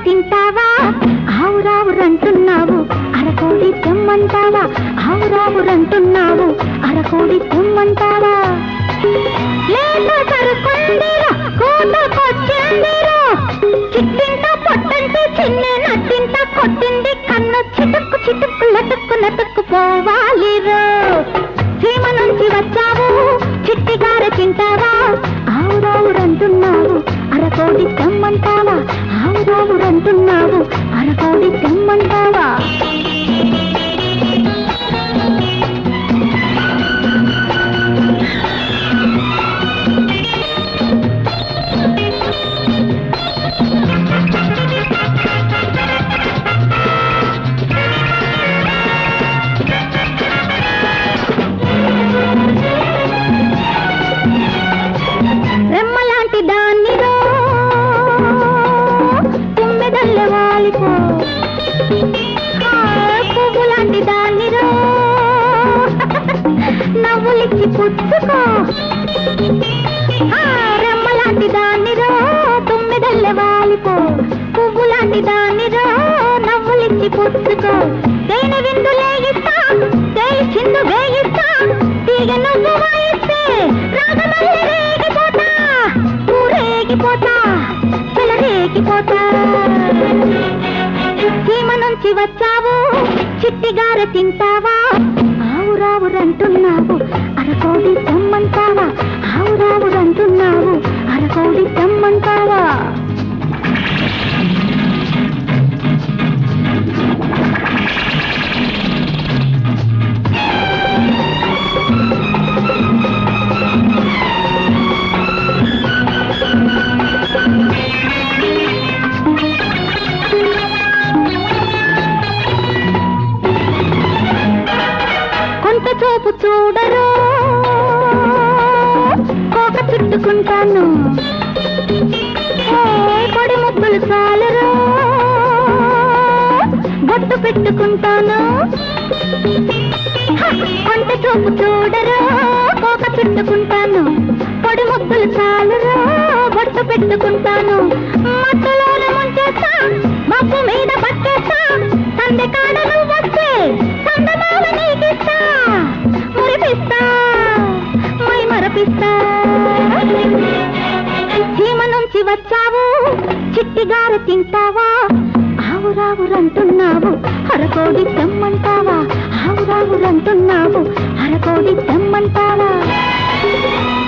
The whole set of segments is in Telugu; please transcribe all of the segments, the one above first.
తింటావా ఆవురావురంటున్నావు అరకోడి తెమ్మంటావా ఆవురావురంటున్నావు అరకోడి తెమ్మంటావా లేదా సరుకుందిరా కూతకొచ్చిందిరా చిట్టింట పొట్టంటే చిన్న నట్టింట కొట్టింది కన్ను చిటుక్కు చిటుక్కు లటుక్కు లటుక్కు పోవాలిరో సీమ నుంచి వచ్చావు చిట్టిగార తింటావా ఆవురావురంటున్నావు అరకోడి తెమ్మంటావా ఆవురావురంటున్నావు అరకోడి తెమ్మంటావా రెమ్మలాంటి దాన్నిరో తుమ్మెదల్లె వాలిపో పువ్వులాంటి దాన్నిరో నవ్వులిచ్చి పుచ్చుకో రెమ్మలాంటి దాన్నిరో తుమ్మెదల్లె వాలిపో పువ్వులాంటి దాన్నిరో నవ్వులిచ్చి పుచ్చుకో తేనె విందు లేగిస్తా తేలి చిందు వేగిస్తా తీగ నువ్వు వాయిస్తే రాగమల్లి రేగిపోతా ఊరేగిపోతా చెలరేగిపోతా సీమ నుంచి వచ్చావు చిట్టిగార తింటావా ఆవురావురంటున్నావు అరకోడి తెమ్మంటావా ఆవురావురంటున్నావు అరకోడి తెమ్మంటావా కొంత చూపు చూడరు కోక చుట్టుకుంటాను పొడి ముగ్గులు చాలరు బొట్టు పెట్టుకుంటాను కొంత చూపు చూడరు కోక చుట్టుకుంటాను పొడి ముగ్గులు చాలరు బొట్టు పెట్టుకుంటాను మత్తులోనే ముంచేస్తా మబ్బు మీద పట్టేస్తా సందె కాడలు వస్తే సందమావ నీకిస్తా మురిపిస్తా మై మరపిస్తా సీమ నుంచి వచ్చావు చిట్టిగార తింటావా ఆవురావురంటున్నావు అరకోడి తెమ్మంటావా ఆవురావురంటున్నావు అరకోడి తెమ్మంటావా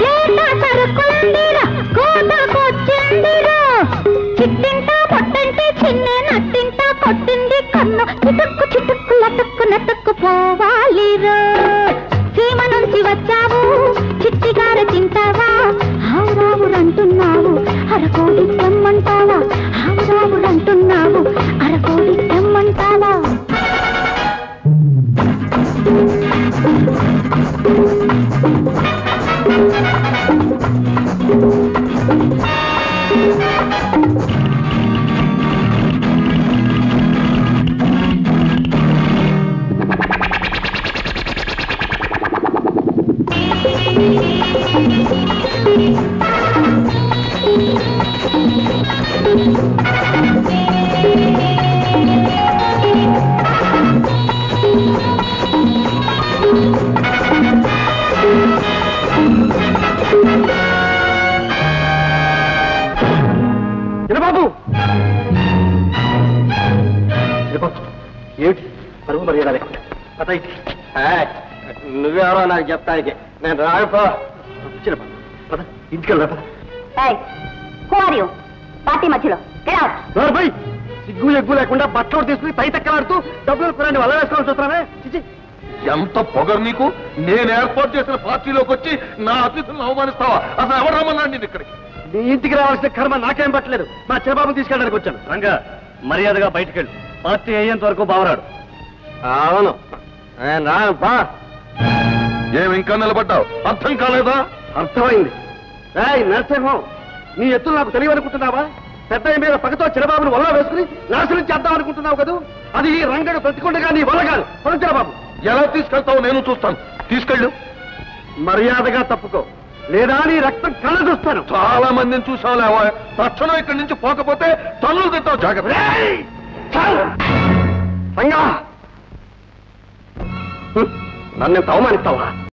లేదా సరుకుందిరా కూతకొచ్చిందిరా చిట్టింట పొట్టంటే చిన్న నట్టింట కొట్టింది కన్ను చిటుక్కు చిటుక్కు లటుక్కు నటుక్కు పోవాలిరో సీమ నుంచి వచ్చావు చిట్టిగార తింటావా ఆవురావురంటున్నావు అరకోడి తెమ్మంటావా ఆవురావురంటున్నావు అరకోడి తెమ్మంటావా బాబు ఏమిటి పరుగు మర్యాద లేకుండా నువ్వెవరో నాకు చెప్తానికి నేను రాకపో ఇంటికి వెళ్ళా పార్టీ మధ్యలో సిగ్గు ఎగ్గు లేకుండా బట్టలు తీసుకుని పై తక్కలాడుతూ డబ్బులు కొనండి వల్ల వేసుకోవాల్సి వస్తున్నానే ఎంత పొగరు నీకు నేను ఏర్పాటు చేసిన పార్టీలోకి వచ్చి నా అతిథులను అవమానిస్తావా అసలు ఎవరు రమ్మన్నాడు నేను ఇక్కడికి నీ ఇంటికి రావాల్సిన కర్మ నాకేం పట్టలేదు మా చిరబాబు తీసుకెళ్ళడానికి వచ్చాను రంగా మర్యాదగా బయటికి వెళ్ళు పార్టీ అయ్యేంత వరకు బావరాడు అవును బా ఏమి ఇంకా నిలబడ్డావు అర్థం కాలేదా అర్థమైంది నరసింహం నీ ఎత్తులు నాకు తెలియనుకుంటున్నావా పెద్ద మీద పగతో చిరబాబును వల్ల వేసుకుని నాశనం చేద్దాం అనుకుంటున్నావు కదా అది ఈ రంగడు బ్రతికొండగా నీ వల్ల కాదు చిరబాబు ఎలా తీసుకెళ్తావు నేను చూస్తాను తీసుకెళ్ళు మర్యాదగా తప్పుకో లేదా నీ రక్తం కళ్ళ చూస్తాను. చాలా మందిని చూసావులేవా, తక్షణం ఇక్కడి నుంచి పోకపోతే తల్లు తింటావు. జాగ్రత్త. సంగా నన్ను అవమానిస్తావా?